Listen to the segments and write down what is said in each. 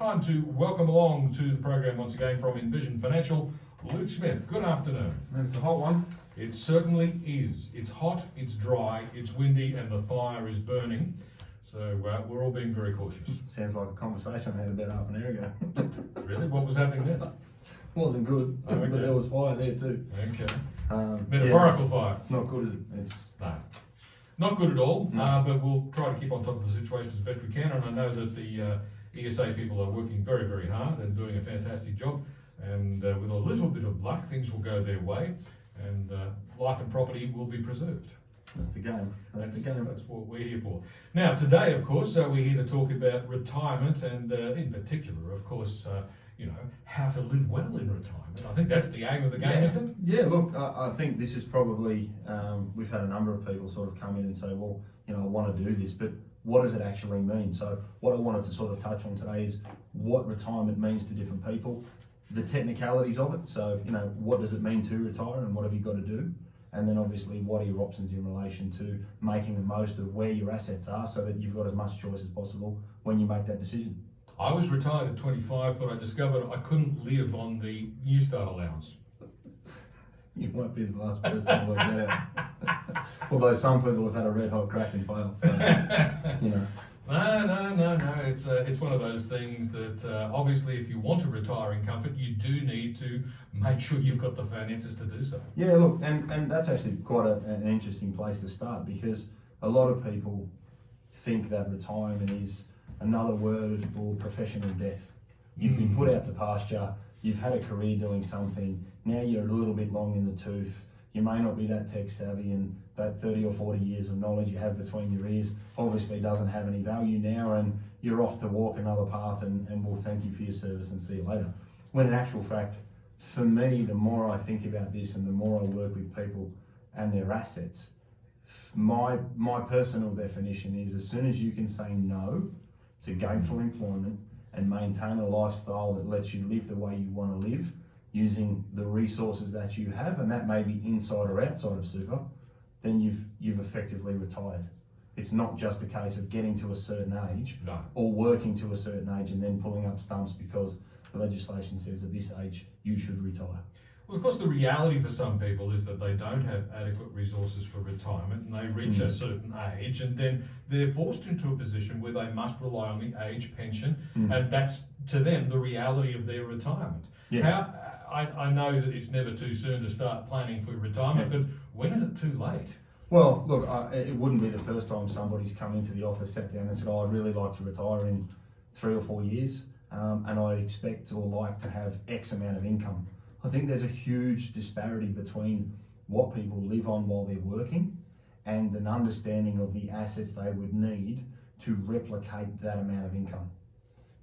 time to welcome along to the program once again from Envision Financial, Luke Smith. Good afternoon. And it's a hot one. It certainly is. It's hot, it's dry, it's windy, and the fire is burning. So we're all being very cautious. Sounds like a conversation I had about half an hour ago. Really? What was happening there? Wasn't good, Oh, okay. but there was fire there too. Okay. Metaphorical fire. It's not good, is it? It's No. Not good at all, No. but we'll try to keep on top of the situation as best we can. And I know that the ESA people are working very, very hard and doing a fantastic job. And with a little bit of luck, things will go their way, and life and property will be preserved. That's the game. That's the game. That's what we're here for. Now, today, of course, we're here to talk about retirement, and in particular, of course, how to live well in retirement. I think that's the aim of the game, isn't it? Yeah, look, I think this is probably, we've had a number of people sort of come in and say, well, I want to do this, but what does it actually mean? So what I wanted to sort of touch on today is what retirement means to different people, the technicalities of it. So, what does it mean to retire and what have you got to do? And then obviously what are your options in relation to making the most of where your assets are so that you've got as much choice as possible when you make that decision. I was retired at 25, but I discovered I couldn't live on the New Start allowance. You won't be the last person to work that out. Although some people have had a red hot crack and failed, so, No. It's one of those things that obviously if you want to retire in comfort, you do need to make sure you've got the finances to do so. Yeah, look, and that's actually quite an interesting place to start, because a lot of people think that retirement is another word for professional death. You've been put out to pasture, you've had a career doing something, now you're a little bit long in the tooth, you may not be that tech savvy, and that 30 or 40 years of knowledge you have between your ears obviously doesn't have any value now, and you're off to walk another path and we'll thank you for your service and see you later. When in actual fact, for me, the more I think about this and the more I work with people and their assets, my personal definition is as soon as you can say no to gainful employment and maintain a lifestyle that lets you live the way you want to live using the resources that you have, and that may be inside or outside of super, then you've effectively retired. It's not just a case of getting to a certain age or working to a certain age and then pulling up stumps because the legislation says at this age you should retire. Well, of course, the reality for some people is that they don't have adequate resources for retirement, and they reach a certain age, and then they're forced into a position where they must rely on the age pension, and that's to them the reality of their retirement. Yes. I know that it's never too soon to start planning for retirement, but when is it too late? Well, look, it wouldn't be the first time somebody's come into the office, sat down and said, I'd really like to retire in 3 or 4 years, and I expect or like to have X amount of income. I think there's a huge disparity between what people live on while they're working and an understanding of the assets they would need to replicate that amount of income.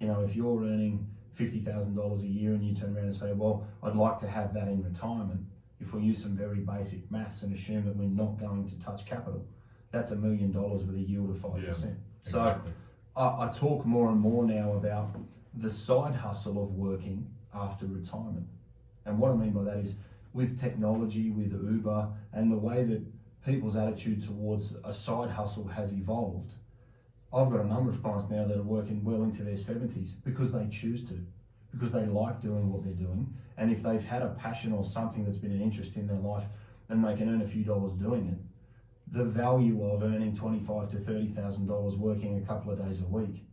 If you're earning $50,000 a year and you turn around and say, well, I'd like to have that in retirement, if we use some very basic maths and assume that we're not going to touch capital, that's $1 million with a yield of 5%. Yeah, so exactly. I talk more and more now about the side hustle of working after retirement. And what I mean by that is with technology, with Uber, and the way that people's attitude towards a side hustle has evolved, I've got a number of clients now that are working well into their 70s because they choose to, because they like doing what they're doing. And if they've had a passion or something that's been an interest in their life and they can earn a few dollars doing it, the value of earning $25,000 to $30,000 working a couple of days a week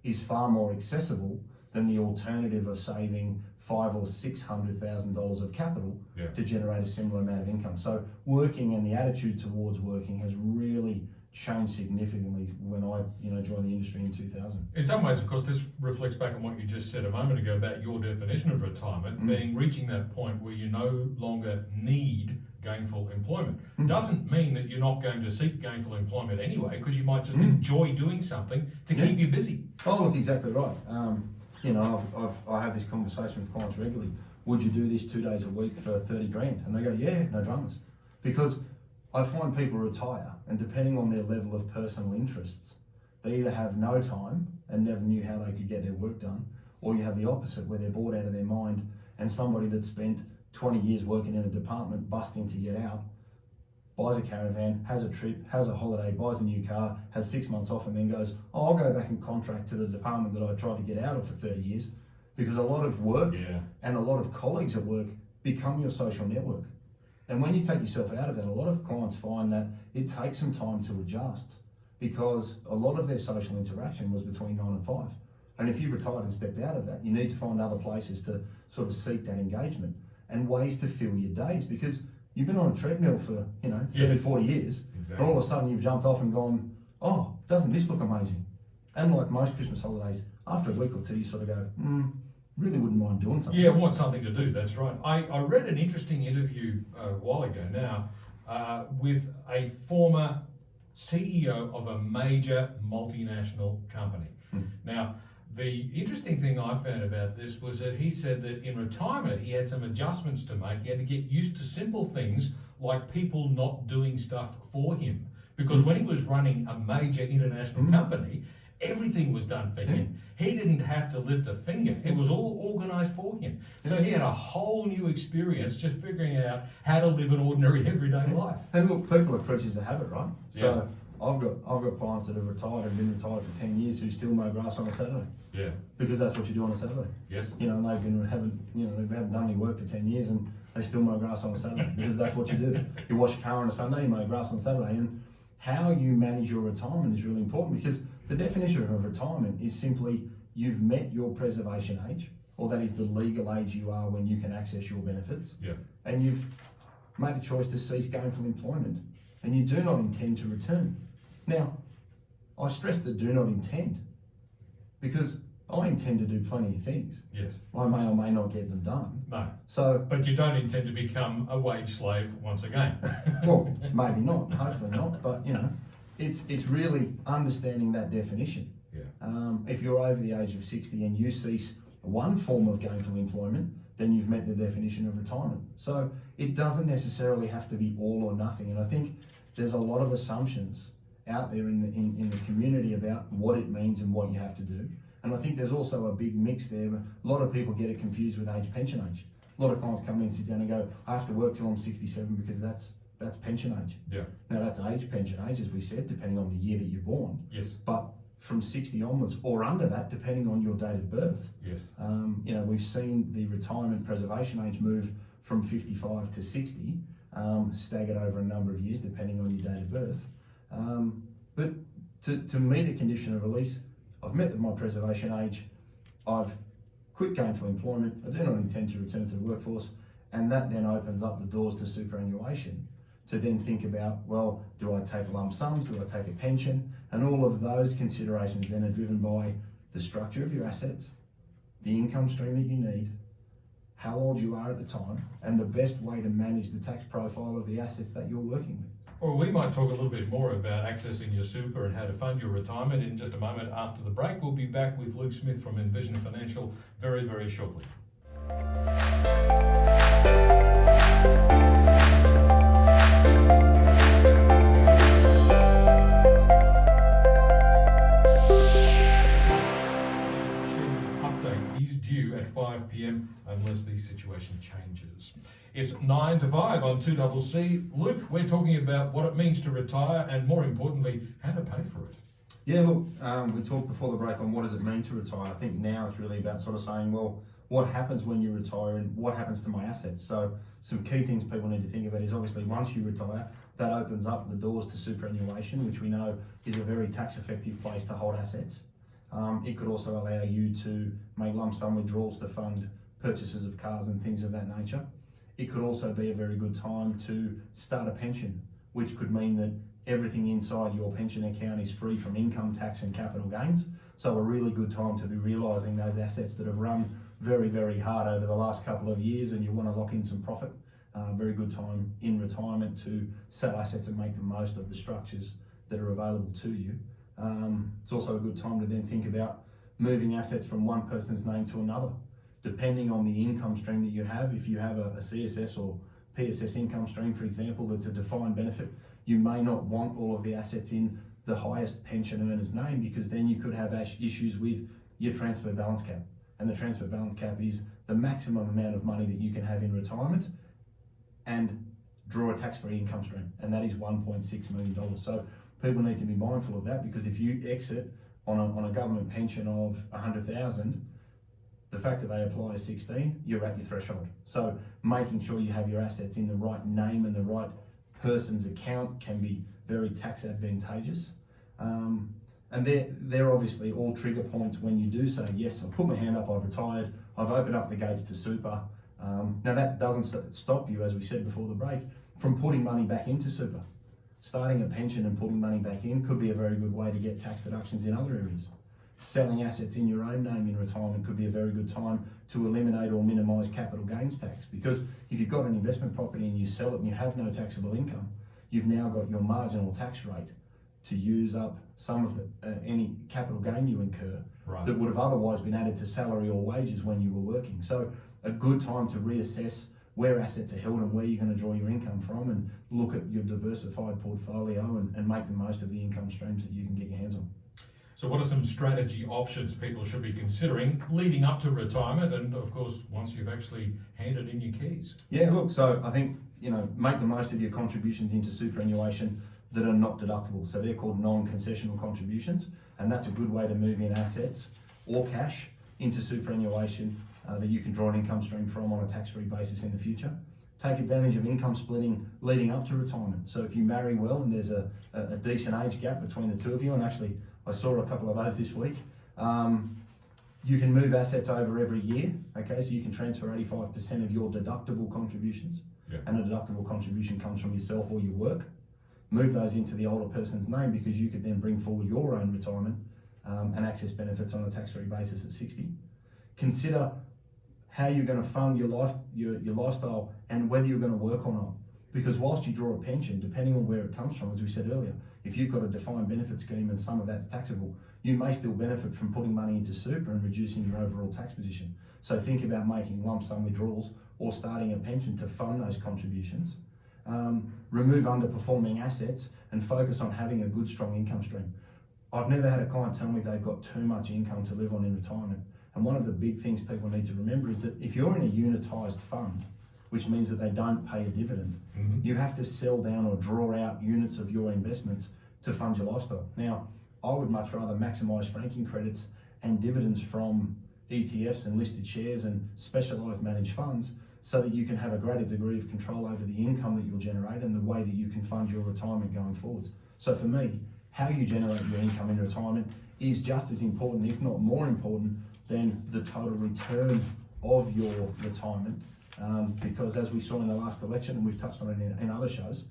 is far more accessible than the alternative of saving $500,000 or $600,000 of capital to generate a similar amount of income. So working and the attitude towards working has really changed significantly when I joined the industry in 2000. In some ways, of course, this reflects back on what you just said a moment ago about your definition of retirement being reaching that point where you no longer need gainful employment. Doesn't mean that you're not going to seek gainful employment anyway, because you might just enjoy doing something to keep you busy. Oh, look, exactly right. I have this conversation with clients regularly. Would you do this 2 days a week for 30 grand? And they go, yeah, no dramas. Because I find people retire, and depending on their level of personal interests, they either have no time and never knew how they could get their work done, or you have the opposite where they're bored out of their mind, and somebody that spent 20 years working in a department busting to get out buys a caravan, has a trip, has a holiday, buys a new car, has 6 months off, and then goes, oh, I'll go back and contract to the department that I tried to get out of for 30 years. Because a lot of work and a lot of colleagues at work become your social network. And when you take yourself out of that, a lot of clients find that it takes some time to adjust, because a lot of their social interaction was between 9 and 5. And if you've retired and stepped out of that, you need to find other places to sort of seek that engagement and ways to fill your days, because you've been on a treadmill for, 30, 40 years, and all of a sudden you've jumped off and gone, oh, doesn't this look amazing? And like most Christmas holidays, after a week or two, you sort of go, really wouldn't mind doing something. Yeah, want something to do, that's right. I read an interesting interview a while ago now with a former CEO of a major multinational company. Now, the interesting thing I found about this was that he said that in retirement he had some adjustments to make. He had to get used to simple things like people not doing stuff for him. Because when he was running a major international company, everything was done for him. He didn't have to lift a finger. It was all organised for him. So he had a whole new experience just figuring out how to live an ordinary everyday life. And look, people are creatures of habit, right? So I've got clients that have retired and been retired for 10 years who still mow grass on a Saturday. Yeah. Because that's what you do on a Saturday. Yes. And they haven't done any work for 10 years and they still mow grass on a Saturday because that's what you do. You wash your car on a Sunday, you mow grass on Saturday. And how you manage your retirement is really important, because the definition of retirement is simply you've met your preservation age, or that is the legal age you are when you can access your benefits. Yeah. And you've made a choice to cease gainful employment, and you do not intend to return. Now, I stress the do not intend, because I intend to do plenty of things. Yes. I may or may not get them done. No. So, but you don't intend to become a wage slave once again. Well, maybe not, hopefully not, but it's really understanding that definition. Yeah. If you're over the age of 60 and you cease one form of gainful employment, then you've met the definition of retirement. So it doesn't necessarily have to be all or nothing. And I think there's a lot of assumptions out there in the community about what it means and what you have to do. And I think there's also a big mix there. A lot of people get it confused with pension age. A lot of clients come in and sit down and go, I have to work till I'm 67 because that's pension age. Yeah. Now that's pension age, as we said, depending on the year that you're born. Yes. But from 60 onwards, or under that, depending on your date of birth. Yes. We've seen the retirement preservation age move from 55 to 60, staggered over a number of years, depending on your date of birth. But to meet a condition of release, I've met my preservation age, I've quit gainful employment, I do not intend to return to the workforce, and that then opens up the doors to superannuation, to then think about, well, do I take lump sums, do I take a pension? And all of those considerations then are driven by the structure of your assets, the income stream that you need, how old you are at the time, and the best way to manage the tax profile of the assets that you're working with. Or we might talk a little bit more about accessing your super and how to fund your retirement in just a moment after the break. We'll be back with Luke Smith from Envision Financial very, very shortly. At 5 p.m. unless the situation changes. It's 9 to 5 on 2CC. Luke, we're talking about what it means to retire and, more importantly, how to pay for it. Yeah, look, we talked before the break on what does it mean to retire. I think now it's really about sort of saying, well, what happens when you retire and what happens to my assets? So some key things people need to think about is obviously once you retire, that opens up the doors to superannuation, which we know is a very tax effective place to hold assets. It could also allow you to make lump sum withdrawals to fund purchases of cars and things of that nature. It could also be a very good time to start a pension, which could mean that everything inside your pension account is free from income tax and capital gains. So a really good time to be realising those assets that have run very, very hard over the last couple of years and you want to lock in some profit. Very good time in retirement to sell assets and make the most of the structures that are available to you. It's also a good time to then think about moving assets from one person's name to another, depending on the income stream that you have. If you have a CSS or PSS income stream, for example, that's a defined benefit, you may not want all of the assets in the highest pension earner's name, because then you could have issues with your transfer balance cap. And the transfer balance cap is the maximum amount of money that you can have in retirement. And draw a tax-free income stream, and that is $1.6 million. So people need to be mindful of that, because if you exit on a government pension of 100,000, the fact that they apply as 16, you're at your threshold. So making sure you have your assets in the right name and the right person's account can be very tax advantageous. And they're obviously all trigger points when you do say, yes, I've put my hand up, I've retired, I've opened up the gates to super. Now that doesn't stop you, as we said before the break, from putting money back into super. Starting a pension and putting money back in could be a very good way to get tax deductions in other areas. Selling assets in your own name in retirement could be a very good time to eliminate or minimise capital gains tax, because if you've got an investment property and you sell it and you have no taxable income, you've now got your marginal tax rate to use up some of any capital gain you incur that would have otherwise been added to salary or wages when you were working. So a good time to reassess where assets are held and where you're going to draw your income from, and look at your diversified portfolio and make the most of the income streams that you can get your hands on. So what are some strategy options people should be considering leading up to retirement, and of course once you've actually handed in your keys? Yeah, look, so I think, make the most of your contributions into superannuation that are not deductible. So they're called non-concessional contributions, and that's a good way to move in assets or cash into superannuation that you can draw an income stream from on a tax-free basis in the future. Take advantage of income splitting leading up to retirement. So if you marry well and there's a decent age gap between the two of you, and actually I saw a couple of those this week, you can move assets over every year, okay? So you can transfer 85% of your deductible contributions, and a deductible contribution comes from yourself or your work. Move those into the older person's name, because you could then bring forward your own retirement and access benefits on a tax-free basis at 60. Consider how you're going to fund your lifestyle and whether you're going to work or not. Because whilst you draw a pension, depending on where it comes from, as we said earlier, if you've got a defined benefit scheme and some of that's taxable, you may still benefit from putting money into super and reducing your overall tax position. So think about making lump sum withdrawals or starting a pension to fund those contributions. Remove underperforming assets and focus on having a good, strong income stream. I've never had a client tell me they've got too much income to live on in retirement. And one of the big things people need to remember is that if you're in a unitised fund, which means that they don't pay a dividend, you have to sell down or draw out units of your investments to fund your lifestyle. Now, I would much rather maximise franking credits and dividends from ETFs and listed shares and specialised managed funds, so that you can have a greater degree of control over the income that you'll generate and the way that you can fund your retirement going forwards. So for me, how you generate your income in retirement is just as important, if not more important, than the total return of your retirement. Because as we saw in the last election, and we've touched on it in other shows,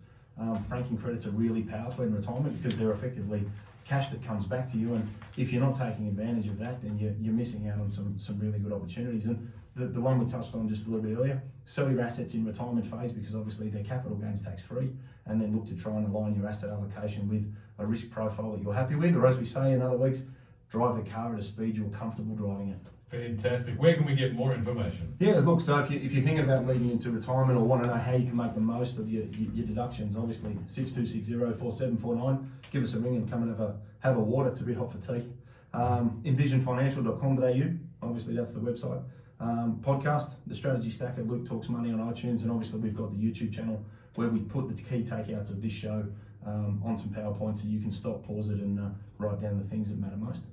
franking credits are really powerful in retirement because they're effectively cash that comes back to you, and if you're not taking advantage of that, then you're missing out on some really good opportunities. And the one we touched on just a little bit earlier, sell your assets in retirement phase, because obviously they're capital gains tax free, and then look to try and align your asset allocation with a risk profile that you're happy with, or as we say in other weeks, drive the car at a speed you're comfortable driving it. Fantastic. Where can we get more information? Yeah, look, so if you're thinking about leading into retirement or want to know how you can make the most of your deductions, obviously 6260-4749, give us a ring and come and have a water. It's a bit hot for tea. Envisionfinancial.com.au, obviously that's the website. Podcast, The Strategy Stacker, Luke Talks Money on iTunes, and obviously we've got the YouTube channel where we put the key takeouts of this show on some PowerPoints, so you can stop, pause it, and write down the things that matter most.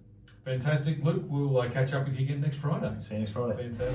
Fantastic. Luke, we'll catch up with you again next Friday. See you next Friday. Fantastic.